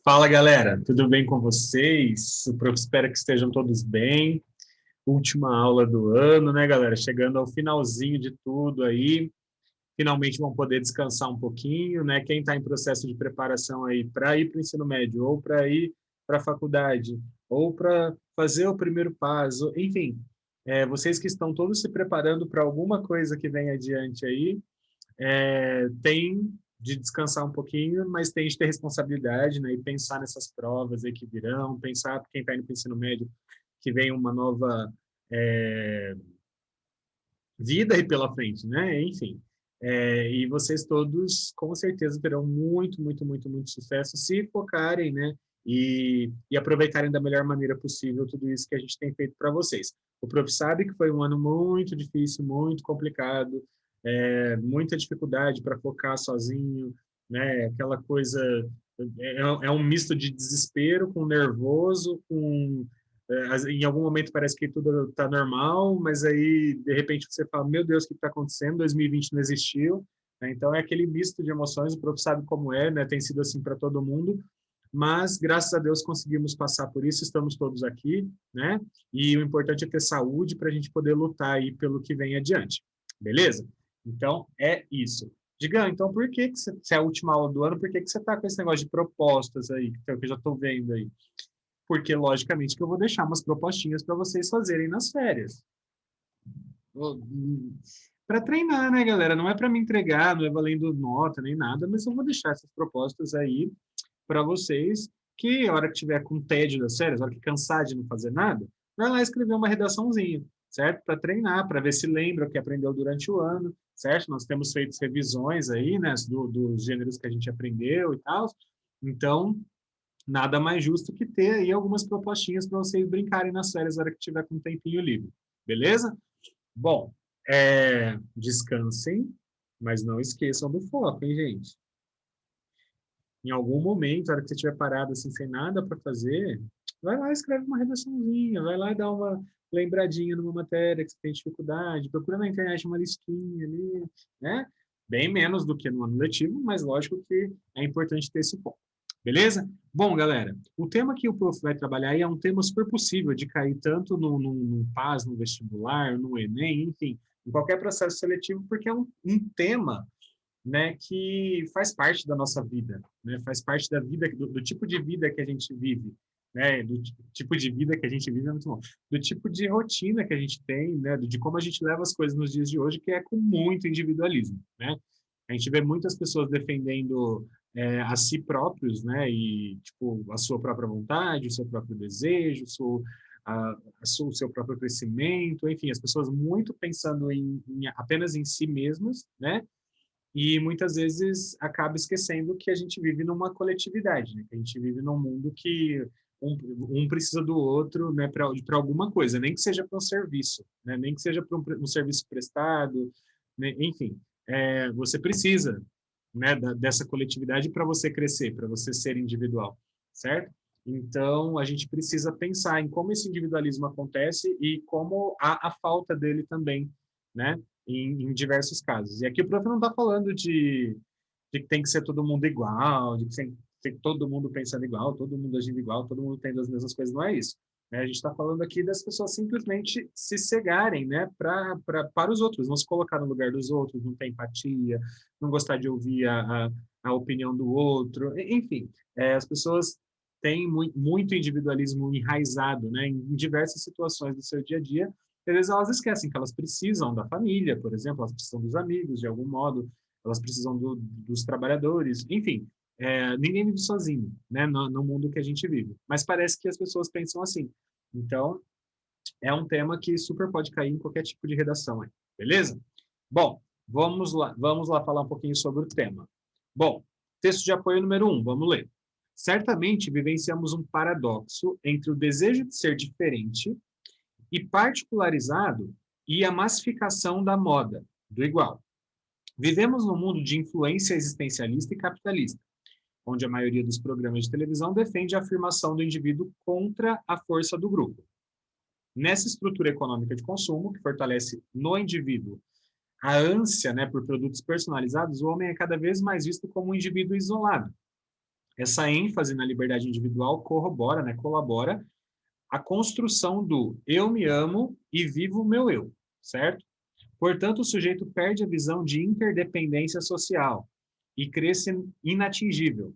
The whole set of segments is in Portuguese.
Fala, galera, tudo bem com vocês? Espero que estejam todos bem. Última aula do ano, né, galera? Chegando ao finalzinho de tudo aí. Finalmente vão poder descansar um pouquinho, né? Quem está em processo de preparação aí para ir para o ensino médio, ou para ir para a faculdade, ou para fazer o primeiro passo, enfim, vocês que estão todos se preparando para alguma coisa que vem adiante aí, tem de descansar um pouquinho, mas tem de ter responsabilidade, né? E pensar nessas provas aí que virão, pensar quem está indo para o ensino médio que vem uma nova é, vida aí pela frente, né? Enfim, e vocês todos com certeza terão muito, muito, muito, muito sucesso se focarem, né? E aproveitarem da melhor maneira possível tudo isso que a gente tem feito para vocês. O Prof. sabe que foi um ano muito difícil, muito complicado, muita dificuldade para focar sozinho, né? Aquela coisa é um misto de desespero com nervoso, com em algum momento parece que tudo está normal, mas aí de repente você fala, meu Deus, o que está acontecendo? 2020 não existiu, né? Então é aquele misto de emoções. O prof sabe como é, né? Tem sido assim para todo mundo. Mas, graças a Deus, conseguimos passar por isso, estamos todos aqui, né? E o importante é ter saúde para a gente poder lutar aí pelo que vem adiante. Beleza? Então, é isso. Digam, então, por que você, se é a última aula do ano, por que você está com esse negócio de propostas aí, que eu já estou vendo aí? Porque, logicamente, que eu vou deixar umas propostinhas para vocês fazerem nas férias. Para treinar, né, galera? Não é para me entregar, não é valendo nota nem nada, mas eu vou deixar essas propostas aí para vocês, que a hora que tiver com tédio das férias, a hora que cansar de não fazer nada, vai lá escrever uma redaçãozinha, certo? Para treinar, para ver se lembra o que aprendeu durante o ano, certo? Nós temos feito revisões aí, né, dos gêneros que a gente aprendeu e tal. Então, nada mais justo que ter aí algumas propostinhas para vocês brincarem nas férias na hora que tiver com um tempinho livre. Beleza? Bom, descansem, mas não esqueçam do foco, hein, gente? Em algum momento, na hora que você estiver parado assim, sem nada para fazer, vai lá e escreve uma redaçãozinha, vai lá e dá uma lembradinha numa matéria que você tem dificuldade, procura na internet uma listinha ali, né? Bem menos do que no ano letivo, mas lógico que é importante ter esse foco. Beleza? Bom, galera, o tema que o prof vai trabalhar aí é um tema super possível de cair tanto no PAS, no vestibular, no Enem, enfim, em qualquer processo seletivo, porque é um tema, né, que faz parte da nossa vida, né, faz parte da vida, do tipo de vida que a gente vive, né, do tipo de vida que a gente vive é muito bom, do tipo de rotina que a gente tem, né, de como a gente leva as coisas nos dias de hoje, que é com muito individualismo, né. A gente vê muitas pessoas defendendo a si próprios, né, e tipo a sua própria vontade, o seu próprio desejo, o seu próprio crescimento, enfim, as pessoas muito pensando apenas em si mesmas, né, e muitas vezes acaba esquecendo que a gente vive numa coletividade, né? Que a gente vive num mundo que um precisa do outro, né, para alguma coisa, nem que seja para um serviço, né? Nem que seja para um serviço prestado, né? Enfim, você precisa, né, dessa coletividade para você crescer, para você ser individual, certo? Então, a gente precisa pensar em como esse individualismo acontece e como há a falta dele também, né? Em diversos casos. E aqui o prof não está falando de que tem que ser todo mundo igual, de que tem que todo mundo pensando igual, todo mundo agindo igual, todo mundo tendo as mesmas coisas, não é isso. Né? A gente está falando aqui das pessoas simplesmente se cegarem, né, para os outros, não se colocar no lugar dos outros, não ter empatia, não gostar de ouvir a opinião do outro, enfim, as pessoas têm muito individualismo enraizado, né, em diversas situações do seu dia a dia. Às vezes elas esquecem que elas precisam da família, por exemplo, elas precisam dos amigos, de algum modo, elas precisam dos trabalhadores, enfim, ninguém vive sozinho, né, no mundo que a gente vive. Mas parece que as pessoas pensam assim. Então, é um tema que super pode cair em qualquer tipo de redação, aí, beleza? Bom, vamos lá falar um pouquinho sobre o tema. Bom, texto de apoio número 1, vamos ler. Certamente vivenciamos um paradoxo entre o desejo de ser diferente e particularizado e a massificação da moda, do igual. Vivemos num mundo de influência existencialista e capitalista, onde a maioria dos programas de televisão defende a afirmação do indivíduo contra a força do grupo. Nessa estrutura econômica de consumo, que fortalece no indivíduo a ânsia, né, por produtos personalizados, o homem é cada vez mais visto como um indivíduo isolado, Essa ênfase na liberdade individual corrobora, né, colabora a construção do eu me amo e vivo o meu eu, certo? Portanto, o sujeito perde a visão de interdependência social e cresce inatingível.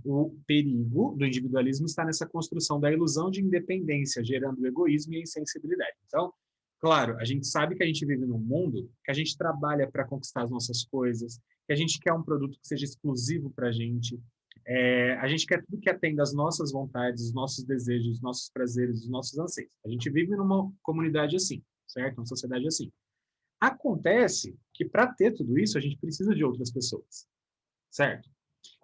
O perigo do individualismo está nessa construção da ilusão de independência, gerando egoísmo e insensibilidade. Então, claro, a gente sabe que a gente vive num mundo que a gente trabalha para conquistar as nossas coisas, que a gente quer um produto que seja exclusivo para a gente, a gente quer tudo que atenda às nossas vontades, os nossos desejos, os nossos prazeres, os nossos anseios. A gente vive numa comunidade assim, certo? Uma sociedade assim. Acontece que para ter tudo isso, a gente precisa de outras pessoas, certo?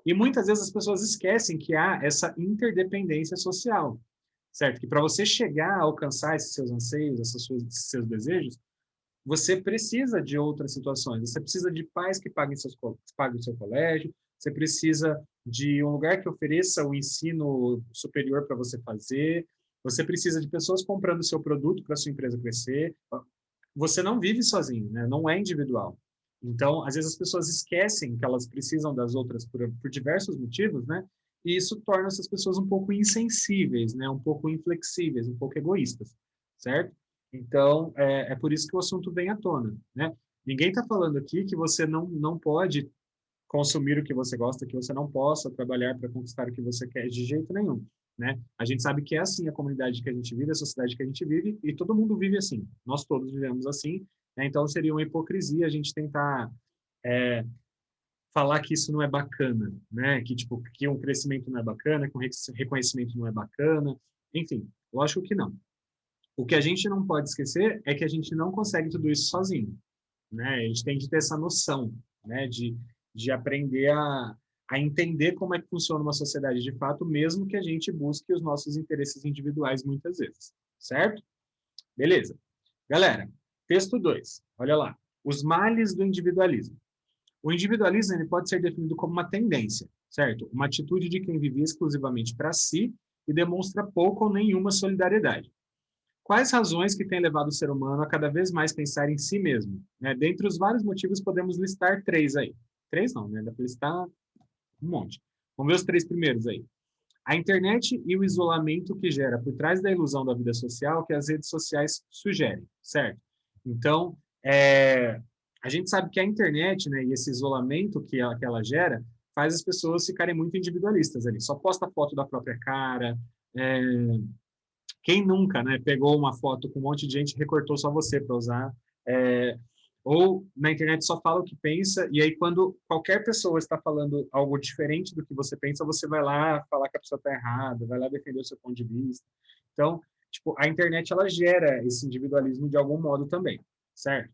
E muitas vezes as pessoas esquecem que há essa interdependência social, certo? Que para você chegar a alcançar esses seus anseios, esses seus desejos, você precisa de outras situações. Você precisa de pais que paguem o seu colégio, você precisa de um lugar que ofereça o ensino superior para você fazer, você precisa de pessoas comprando o seu produto para a sua empresa crescer. Você não vive sozinho, né? Não é individual. Então, às vezes as pessoas esquecem que elas precisam das outras por diversos motivos, né? E isso torna essas pessoas um pouco insensíveis, né? Um pouco inflexíveis, um pouco egoístas, certo? Então, é por isso que o assunto vem à tona, né? Ninguém está falando aqui que você não pode consumir o que você gosta, que você não possa trabalhar para conquistar o que você quer de jeito nenhum, né? A gente sabe que é assim a comunidade que a gente vive, a sociedade que a gente vive, e todo mundo vive assim. Nós todos vivemos assim, né? Então seria uma hipocrisia a gente tentar falar que isso não é bacana, né? Que tipo que um crescimento não é bacana, que um reconhecimento não é bacana, enfim, lógico que não. O que a gente não pode esquecer é que a gente não consegue tudo isso sozinho, né? A gente tem que ter essa noção, né? De aprender a entender como é que funciona uma sociedade de fato, mesmo que a gente busque os nossos interesses individuais muitas vezes, certo? Beleza. Galera, texto 2. Olha lá. Os males do individualismo. O individualismo ele pode ser definido como uma tendência, certo? Uma atitude de quem vive exclusivamente para si e demonstra pouco ou nenhuma solidariedade. Quais razões que têm levado o ser humano a cada vez mais pensar em si mesmo? Né? Dentre os vários motivos, podemos listar três aí. Três não, né? Dá para listar um monte. Vamos ver os três primeiros aí. A internet e o isolamento que gera por trás da ilusão da vida social que as redes sociais sugerem, certo? Então, a gente sabe que a internet, né, e esse isolamento que ela gera faz as pessoas ficarem muito individualistas ali. Só posta foto da própria cara, é, quem nunca, né, pegou uma foto com um monte de gente e recortou só você para usar? É, ou na internet só fala o que pensa, e aí quando qualquer pessoa está falando algo diferente do que você pensa, você vai lá falar que a pessoa está errada, vai lá defender o seu ponto de vista. Então, tipo, a internet ela gera esse individualismo de algum modo também, certo?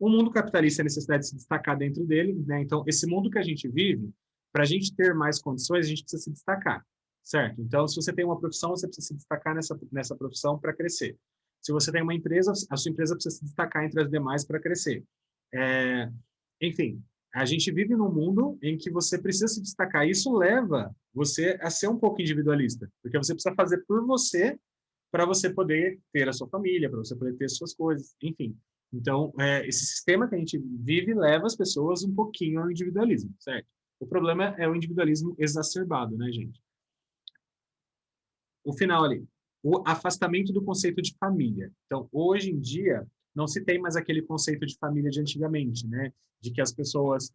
O mundo capitalista é a necessidade de se destacar dentro dele, né? Então, esse mundo que a gente vive, para a gente ter mais condições, a gente precisa se destacar, certo? Então, se você tem uma profissão, você precisa se destacar nessa profissão para crescer. Se você tem uma empresa, a sua empresa precisa se destacar entre as demais para crescer. É, enfim, a gente vive num mundo em que você precisa se destacar. Isso leva você a ser um pouco individualista, porque você precisa fazer por você para você poder ter a sua família, para você poder ter as suas coisas, enfim. Então, esse sistema que a gente vive leva as pessoas um pouquinho ao individualismo, certo? O problema é o individualismo exacerbado, né, gente? O final ali, o afastamento do conceito de família. Então, hoje em dia, não se tem mais aquele conceito de família de antigamente, né? De que as pessoas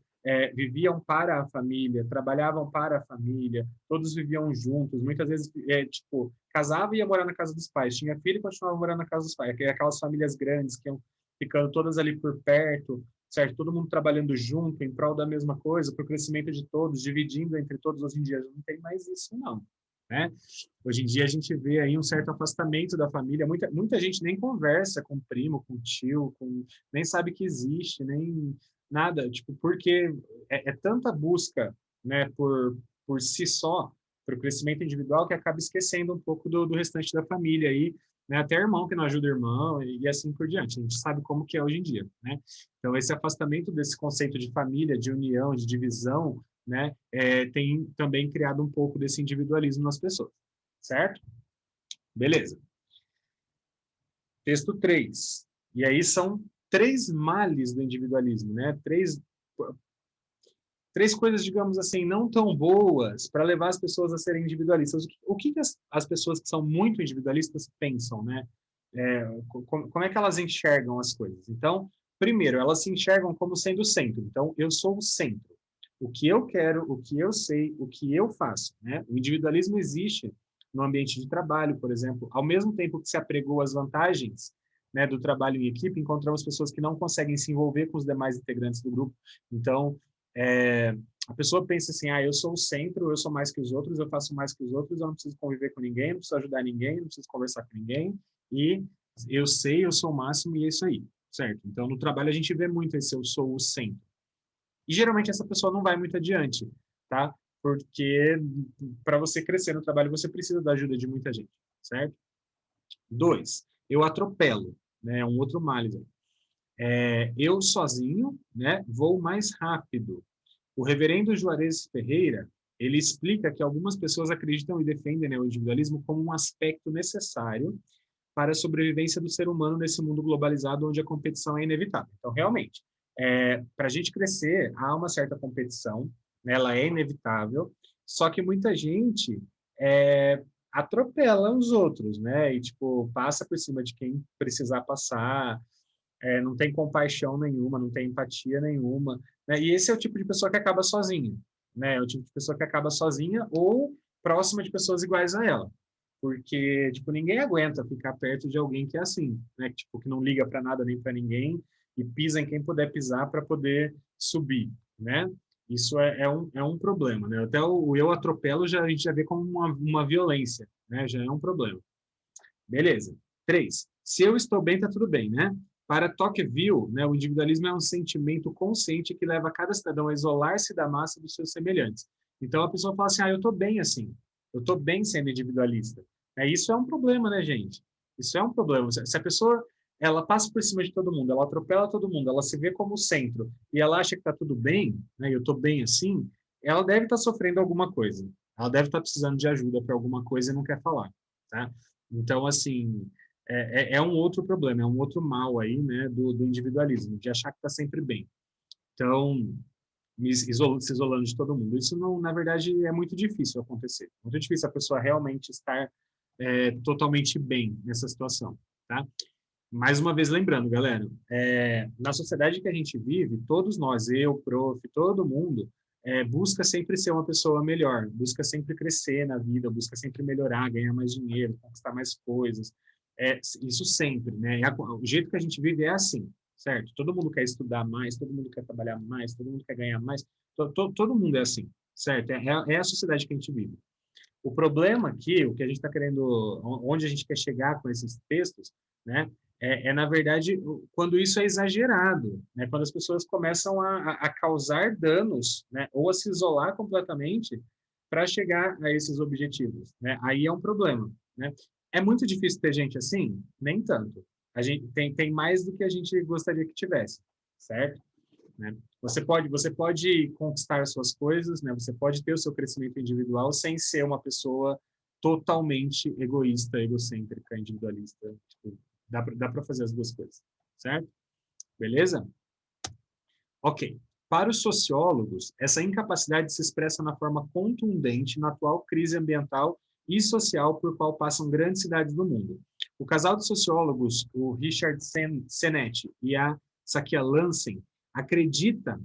viviam para a família, trabalhavam para a família, todos viviam juntos, muitas vezes, tipo, casava e ia morar na casa dos pais, tinha filho e continuava morando na casa dos pais, aquelas famílias grandes que iam ficando todas ali por perto, certo? Todo mundo trabalhando junto, em prol da mesma coisa, para o crescimento de todos, dividindo entre todos. Hoje em dia não tem mais isso, não, né? Hoje em dia a gente vê aí um certo afastamento da família. Muita gente nem conversa com o primo, com o tio, nem sabe que existe, nem nada. Tipo, porque é tanta busca, né, por si só, para o crescimento individual, que acaba esquecendo um pouco do restante da família aí, né? Até irmão que não ajuda irmão e assim por diante. A gente sabe como que é hoje em dia, né? Então, esse afastamento desse conceito de família, de união, de divisão, né, tem também criado um pouco desse individualismo nas pessoas, certo? Beleza. Texto 3. E aí são três males do individualismo, né? três coisas, digamos assim, não tão boas para levar as pessoas a serem individualistas. O que as pessoas que são muito individualistas pensam, né? Como é que elas enxergam as coisas? Então, primeiro, elas se enxergam como sendo o centro. Então, eu sou o centro. O que eu quero, o que eu sei, o que eu faço, né? O individualismo existe no ambiente de trabalho, por exemplo. Ao mesmo tempo que se apregou as vantagens, né, do trabalho em equipe, encontramos pessoas que não conseguem se envolver com os demais integrantes do grupo. Então, é, a pessoa pensa assim, eu sou o centro, eu sou mais que os outros, eu faço mais que os outros, eu não preciso conviver com ninguém, não preciso ajudar ninguém, não preciso conversar com ninguém, e eu sei, eu sou o máximo e é isso aí, certo? Então, no trabalho a gente vê muito esse eu sou o centro. E geralmente essa pessoa não vai muito adiante, tá? Porque para você crescer no trabalho você precisa da ajuda de muita gente, certo? 2, eu atropelo, né? Um outro mal. Eu sozinho, né, vou mais rápido. O reverendo Juarez Ferreira, ele explica que algumas pessoas acreditam e defendem, né, o individualismo como um aspecto necessário para a sobrevivência do ser humano nesse mundo globalizado onde a competição é inevitável. Então, realmente, para a gente crescer, há uma certa competição, né, ela é inevitável, só que muita gente atropela os outros, né, e, tipo, passa por cima de quem precisar passar, não tem compaixão nenhuma, não tem empatia nenhuma, né? E esse é o tipo de pessoa que acaba sozinha, né? É o tipo de pessoa que acaba sozinha ou próxima de pessoas iguais a ela, porque tipo ninguém aguenta ficar perto de alguém que é assim, né? Tipo que não liga para nada nem para ninguém e pisa em quem puder pisar para poder subir, né? Isso é um problema, né? Até o eu atropelo a gente já vê como uma violência, né? Já é um problema. Beleza. 3. Se eu estou bem, está tudo bem, né? Para Tocqueville, né, o individualismo é um sentimento consciente que leva cada cidadão a isolar-se da massa dos seus semelhantes. Então a pessoa fala assim: eu estou bem assim, eu estou bem sendo individualista. Isso é um problema, né, gente? Isso é um problema. Se a pessoa ela passa por cima de todo mundo, ela atropela todo mundo, ela se vê como centro e ela acha que está tudo bem, né, eu estou bem assim, ela deve estar sofrendo alguma coisa. Ela deve estar precisando de ajuda para alguma coisa e não quer falar, tá? Então, assim, é um outro problema, é um outro mal aí, né, do individualismo, de achar que está sempre bem. Então, se isolando de todo mundo. Isso, não, na verdade, é muito difícil acontecer. Muito difícil a pessoa realmente estar totalmente bem nessa situação, tá? Mais uma vez lembrando, galera, na sociedade que a gente vive, todos nós, eu, prof, todo mundo, busca sempre ser uma pessoa melhor, busca sempre crescer na vida, busca sempre melhorar, ganhar mais dinheiro, conquistar mais coisas. Isso sempre, né? O jeito que a gente vive é assim, certo? Todo mundo quer estudar mais, todo mundo quer trabalhar mais, todo mundo quer ganhar mais, todo mundo é assim, certo? É a sociedade que a gente vive. O problema aqui, o que a gente está querendo, onde a gente quer chegar com esses textos, né, na verdade, quando isso é exagerado, né, quando as pessoas começam a causar danos, né, ou a se isolar completamente para chegar a esses objetivos, né, aí é um problema, né. É muito difícil ter gente assim? Nem tanto. A gente tem mais do que a gente gostaria que tivesse, certo? Né? Você pode conquistar as suas coisas, né? Você pode ter o seu crescimento individual sem ser uma pessoa totalmente egoísta, egocêntrica, individualista. Tipo, dá para fazer as duas coisas, certo? Beleza? Ok. Para os sociólogos, essa incapacidade se expressa na forma contundente na atual crise ambiental e social por qual passam grandes cidades do mundo. O casal de sociólogos, o Richard Sennett e a Sakia Lansen, acredita,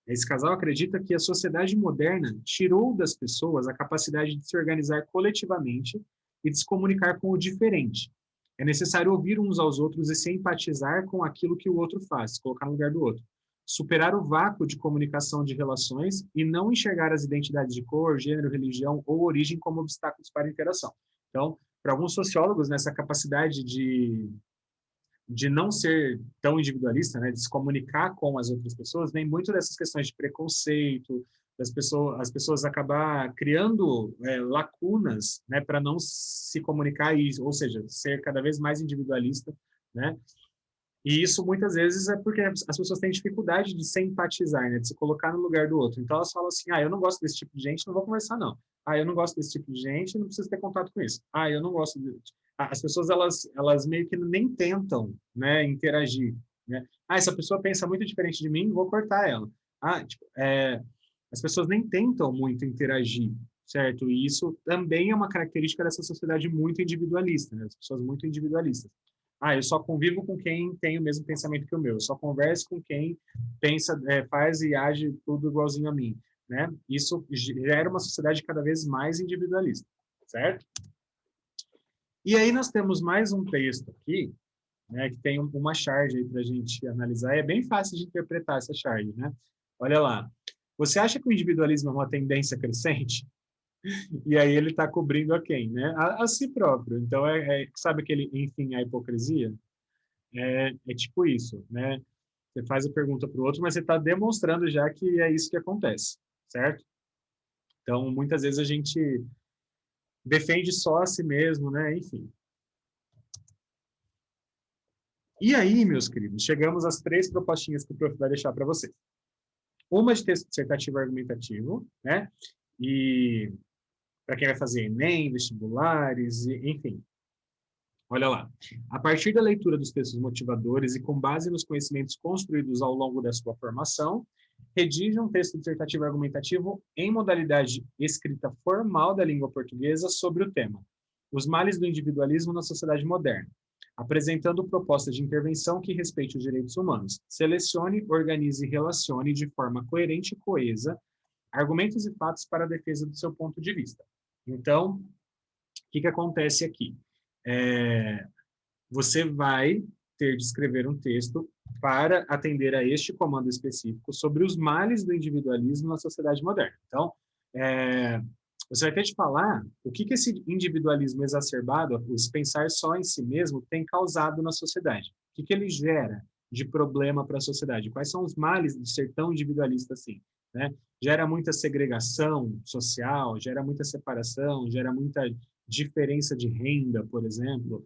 esse casal acredita que a sociedade moderna tirou das pessoas a capacidade de se organizar coletivamente e de se comunicar com o diferente. É necessário ouvir uns aos outros e se empatizar com aquilo que o outro faz, se colocar no lugar do outro. Superar o vácuo de comunicação de relações e não enxergar as identidades de cor, gênero, religião ou origem como obstáculos para a interação. Então, para alguns sociólogos, nessa capacidade de não ser tão individualista, né, de se comunicar com as outras pessoas, vem muito dessas questões de preconceito, as pessoas acabar criando lacunas, né, para não se comunicar, ou seja, ser cada vez mais individualista, né? E isso muitas vezes é porque as pessoas têm dificuldade de se empatizar, né, de se colocar no lugar do outro. Então elas falam assim: eu não gosto desse tipo de gente, não vou conversar não. Eu não gosto desse tipo de gente, não preciso ter contato com isso. Eu não gosto de... As pessoas elas meio que nem tentam, né, interagir, né? Essa pessoa pensa muito diferente de mim, vou cortar ela. Tipo, as pessoas nem tentam muito interagir, certo? E isso também é uma característica dessa sociedade muito individualista, né? As pessoas muito individualistas. Ah, eu só convivo com quem tem o mesmo pensamento que o meu. Eu só converso com quem pensa, faz e age tudo igualzinho a mim, né? Isso gera uma sociedade cada vez mais individualista, certo? E aí nós temos mais um texto aqui, né, que tem uma charge aí para a gente analisar. É bem fácil de interpretar essa charge, né? Olha lá. Você acha que o individualismo é uma tendência crescente? E aí ele está cobrindo a quem, né? A si próprio. Então, sabe aquele, enfim, a hipocrisia? É tipo isso, né? Você faz a pergunta para o outro, mas você está demonstrando já que é isso que acontece, certo? Então, muitas vezes a gente defende só a si mesmo, né? Enfim. E aí, meus queridos, chegamos às 3 propostinhas que o prof vai deixar para vocês. Uma de texto dissertativo argumentativo, né? E para quem vai fazer Enem, vestibulares, enfim. Olha lá. A partir da leitura dos textos motivadores e com base nos conhecimentos construídos ao longo da sua formação, redige um texto dissertativo argumentativo em modalidade escrita formal da língua portuguesa sobre o tema: os males do individualismo na sociedade moderna, apresentando propostas de intervenção que respeite os direitos humanos. Selecione, organize e relacione de forma coerente e coesa argumentos e fatos para a defesa do seu ponto de vista. Então, o que acontece aqui? Você vai ter de escrever um texto para atender a este comando específico sobre os males do individualismo na sociedade moderna. Então, você vai ter de falar o que esse individualismo exacerbado, esse pensar só em si mesmo, tem causado na sociedade. O que ele gera de problema para a sociedade? Quais são os males de ser tão individualista assim? Né? Gera muita segregação social, gera muita separação, gera muita diferença de renda, por exemplo,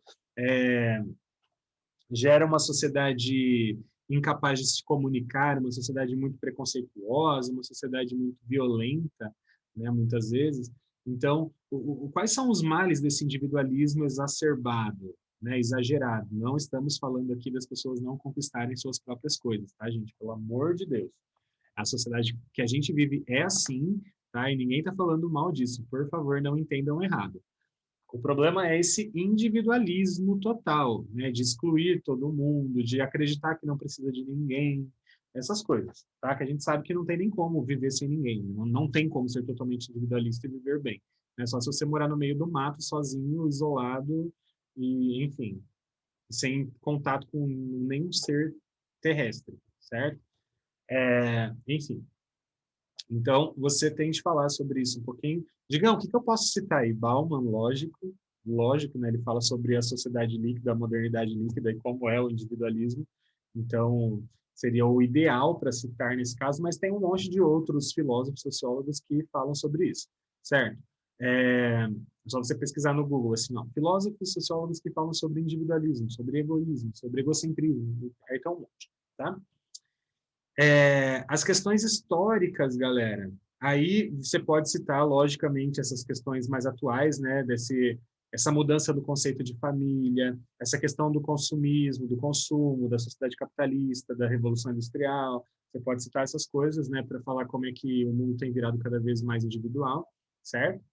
gera uma sociedade incapaz de se comunicar, uma sociedade muito preconceituosa, uma sociedade muito violenta, né, muitas vezes. Então, quais são os males desse individualismo exacerbado, né, exagerado? Não estamos falando aqui das pessoas não conquistarem suas próprias coisas, tá, gente? Pelo amor de Deus. A sociedade que a gente vive é assim, tá? E ninguém está falando mal disso. Por favor, não entendam errado. O problema é esse individualismo total, né? De excluir todo mundo, de acreditar que não precisa de ninguém, essas coisas, tá? Que a gente sabe que não tem nem como viver sem ninguém, não tem como ser totalmente individualista e viver bem. É só se você morar no meio do mato, sozinho, isolado e, enfim, sem contato com nenhum ser terrestre, certo? Enfim, então, você tem de falar sobre isso um pouquinho. Digão, o que eu posso citar aí? Bauman, lógico, né? Ele fala sobre a sociedade líquida, a modernidade líquida e como é o individualismo. Então, seria o ideal para citar nesse caso, mas tem um monte de outros filósofos, sociólogos que falam sobre isso, certo? É só você pesquisar no Google, assim, ó, filósofos, sociólogos que falam sobre individualismo, sobre egoísmo, sobre egocentrismo, aí tá um monte, tá? As questões históricas, galera, aí você pode citar, logicamente, essas questões mais atuais, né, essa mudança do conceito de família, essa questão do consumismo, do consumo, da sociedade capitalista, da Revolução Industrial, você pode citar essas coisas, né, para falar como é que o mundo tem virado cada vez mais individual, certo?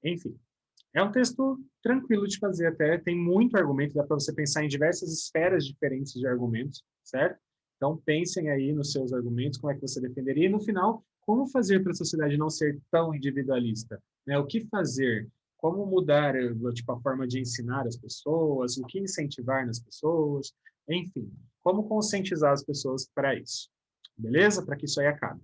Enfim, é um texto tranquilo de fazer até, tem muito argumento, dá para você pensar em diversas esferas diferentes de argumentos, certo? Então, pensem aí nos seus argumentos, como é que você defenderia. E, no final, como fazer para a sociedade não ser tão individualista? Né? O que fazer? Como mudar tipo, a forma de ensinar as pessoas? O que incentivar nas pessoas? Enfim, como conscientizar as pessoas para isso? Beleza? Para que isso aí acabe.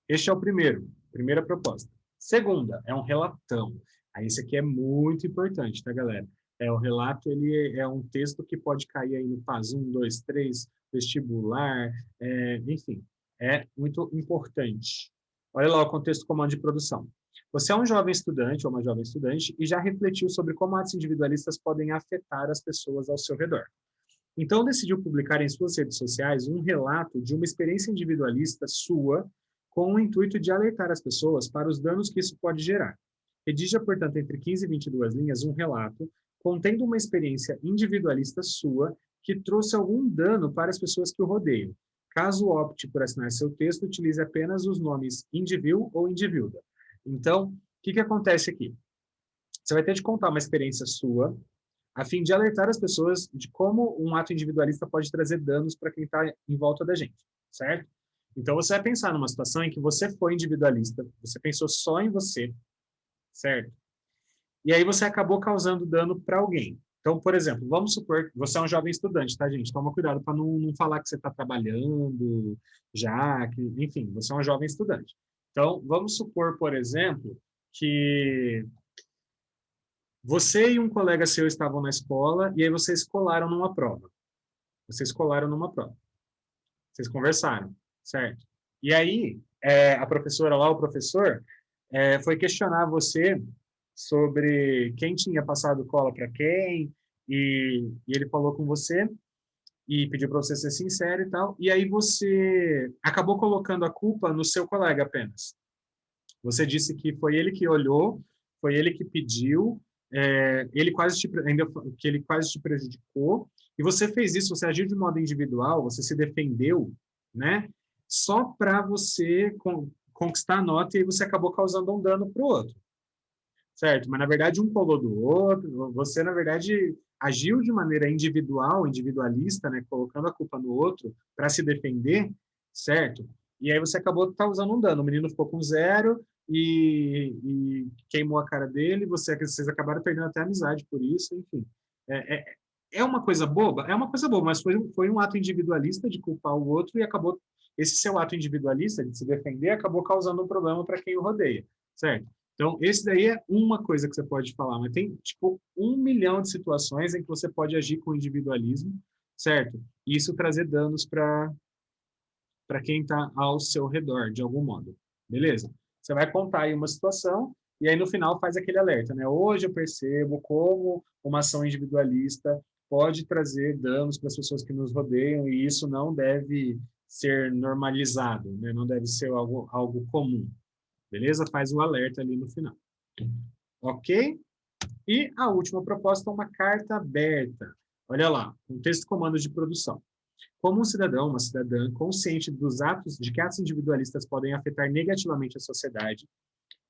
Este é o primeira proposta. Segunda, é um relatão. Aí esse aqui é muito importante, tá, galera? O relato, ele é um texto que pode cair aí no PAS 1, 2, 3, vestibular, enfim, é muito importante. Olha lá o contexto comando de produção. Você é um jovem estudante ou uma jovem estudante e já refletiu sobre como atos individualistas podem afetar as pessoas ao seu redor. Então, decidiu publicar em suas redes sociais um relato de uma experiência individualista sua com o intuito de alertar as pessoas para os danos que isso pode gerar. Redija, portanto, entre 15 e 22 linhas, um relato contendo uma experiência individualista sua que trouxe algum dano para as pessoas que o rodeiam. Caso opte por assinar seu texto, utilize apenas os nomes indivíduo ou indivídua. Então, o que acontece aqui? Você vai ter de contar uma experiência sua, a fim de alertar as pessoas de como um ato individualista pode trazer danos para quem está em volta da gente, certo? Então, você vai pensar numa situação em que você foi individualista, você pensou só em você, certo? E aí você acabou causando dano para alguém. Então, por exemplo, vamos supor que você é um jovem estudante, tá, gente? Toma cuidado para não falar que você está trabalhando já, que, enfim, você é um jovem estudante. Então, vamos supor, por exemplo, que você e um colega seu estavam na escola e aí vocês colaram numa prova. Vocês colaram numa prova. Vocês conversaram, certo? E aí, a professora lá, o professor, foi questionar você sobre quem tinha passado cola para quem, e ele falou com você e pediu para você ser sincero e tal, e aí você acabou colocando a culpa no seu colega apenas. Você disse que foi ele que olhou, foi ele que pediu, ele quase ainda que ele quase te prejudicou, e você fez isso, você agiu de modo individual, você se defendeu, né? Só para você conquistar a nota e aí você acabou causando um dano para o outro, certo? Mas na verdade um colou do outro, você na verdade agiu de maneira individual, individualista, né? Colocando a culpa no outro para se defender, certo? E aí você acabou causando um dano. O menino ficou com 0 e queimou a cara dele. Vocês acabaram perdendo até a amizade por isso, enfim. É uma coisa boba? É uma coisa boba, mas foi um ato individualista de culpar o outro e acabou, esse seu ato individualista de se defender acabou causando um problema para quem o rodeia, certo? Então, esse daí é uma coisa que você pode falar, mas tem, tipo, 1 milhão de situações em que você pode agir com individualismo, certo? E isso trazer danos para quem está ao seu redor, de algum modo. Beleza? Você vai contar aí uma situação e aí no final faz aquele alerta, né? Hoje eu percebo como uma ação individualista pode trazer danos para as pessoas que nos rodeiam e isso não deve ser normalizado, né? Não deve ser algo comum. Beleza? Faz o alerta ali no final. Ok? E a última proposta é uma carta aberta. Olha lá, um texto de comando de produção. Como um cidadão, uma cidadã, consciente de que atos individualistas podem afetar negativamente a sociedade,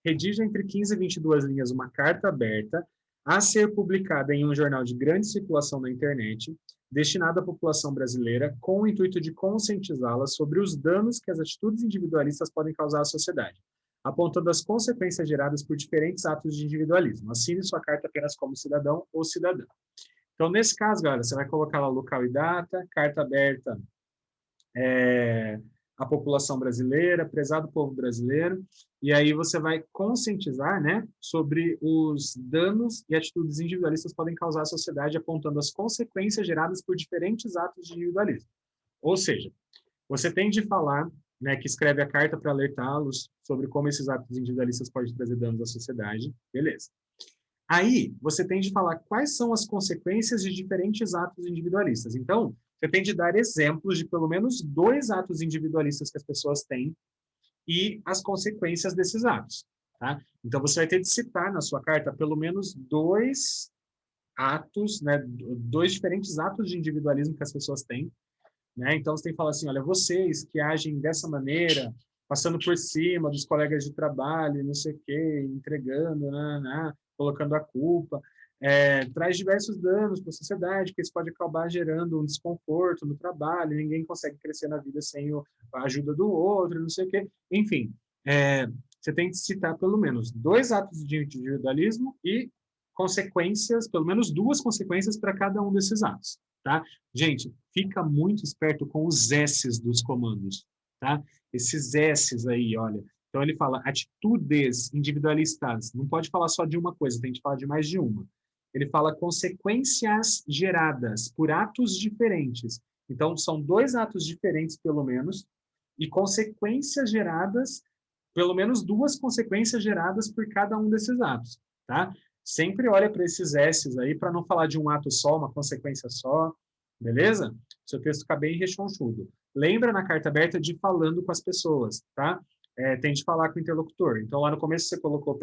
redija entre 15 e 22 linhas uma carta aberta a ser publicada em um jornal de grande circulação na internet, destinada à população brasileira, com o intuito de conscientizá-la sobre os danos que as atitudes individualistas podem causar à sociedade, apontando as consequências geradas por diferentes atos de individualismo. Assine sua carta apenas como cidadão ou cidadã. Então, nesse caso, galera, você vai colocar lá local e data, carta aberta à população brasileira, prezado povo brasileiro, e aí você vai conscientizar, né, sobre os danos e atitudes individualistas podem causar à sociedade, apontando as consequências geradas por diferentes atos de individualismo. Ou seja, você tem de falar, né, que escreve a carta para alertá-los sobre como esses atos individualistas podem trazer danos à sociedade, beleza. Aí, você tem de falar quais são as consequências de diferentes atos individualistas. Então, você tem de dar exemplos de pelo menos 2 atos individualistas que as pessoas têm e as consequências desses atos. Tá? Então, você vai ter de citar na sua carta pelo menos 2 atos, né, 2 diferentes atos de individualismo que as pessoas têm. Né? Então, você tem que falar assim, olha, vocês que agem dessa maneira, passando por cima dos colegas de trabalho, não sei o quê, entregando, colocando a culpa, traz diversos danos para a sociedade, que isso pode acabar gerando um desconforto no trabalho, ninguém consegue crescer na vida sem a ajuda do outro, não sei o quê. Enfim, você tem que citar pelo menos 2 atos de individualismo e consequências, pelo menos 2 consequências para cada um desses atos. Tá? Gente, fica muito esperto com os S's dos comandos, tá? Esses S's aí, olha. Então ele fala atitudes individualistas. Não pode falar só de uma coisa, tem que falar de mais de uma. Ele fala consequências geradas por atos diferentes. Então são 2 atos diferentes, pelo menos, e consequências geradas, pelo menos 2 consequências geradas por cada um desses atos, tá? Sempre olha para esses S's aí, para não falar de um ato só, uma consequência só, beleza? Seu texto fica bem rechonchudo. Lembra na carta aberta de falando com as pessoas, tá? Tem de falar com o interlocutor. Então, lá no começo você colocou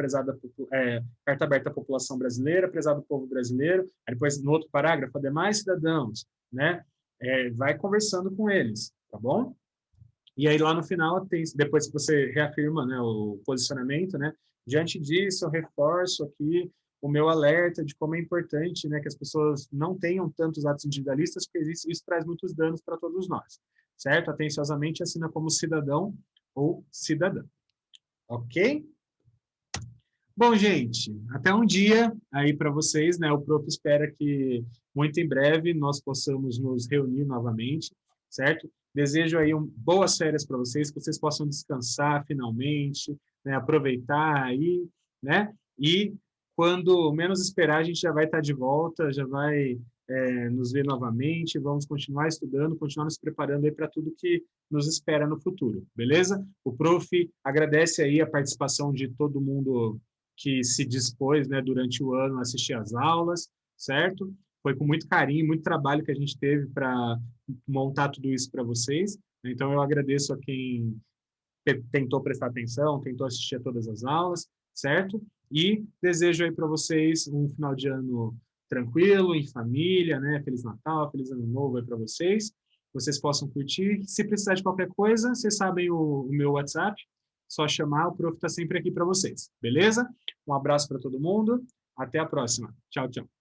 carta aberta à população brasileira, prezado povo brasileiro, aí depois no outro parágrafo, demais cidadãos, né? Vai conversando com eles, tá bom? E aí, lá no final, tem, depois que você reafirma, né, o posicionamento, né, diante disso, eu reforço aqui o meu alerta de como é importante, né, que as pessoas não tenham tantos atos individualistas, porque isso traz muitos danos para todos nós, certo? Atenciosamente, assina como cidadão ou cidadã, ok? Bom, gente, até um dia aí para vocês, né? O Prof espera que muito em breve nós possamos nos reunir novamente, certo? Desejo aí boas férias para vocês, que vocês possam descansar finalmente, né? Aproveitar aí, né? E quando menos esperar, a gente já vai estar de volta, já vai nos ver novamente, vamos continuar estudando, continuar nos preparando aí para tudo que nos espera no futuro, beleza? O Prof agradece aí a participação de todo mundo que se dispôs, né, durante o ano a assistir às aulas, certo? Foi com muito carinho, muito trabalho que a gente teve para montar tudo isso para vocês. Então, eu agradeço a quem tentou prestar atenção, tentou assistir a todas as aulas, certo? E desejo aí para vocês um final de ano tranquilo, em família, né? Feliz Natal, Feliz Ano Novo aí para vocês. Vocês possam curtir. Se precisar de qualquer coisa, vocês sabem o meu WhatsApp, só chamar, o Prof está sempre aqui para vocês, beleza? Um abraço para todo mundo, até a próxima. Tchau, tchau.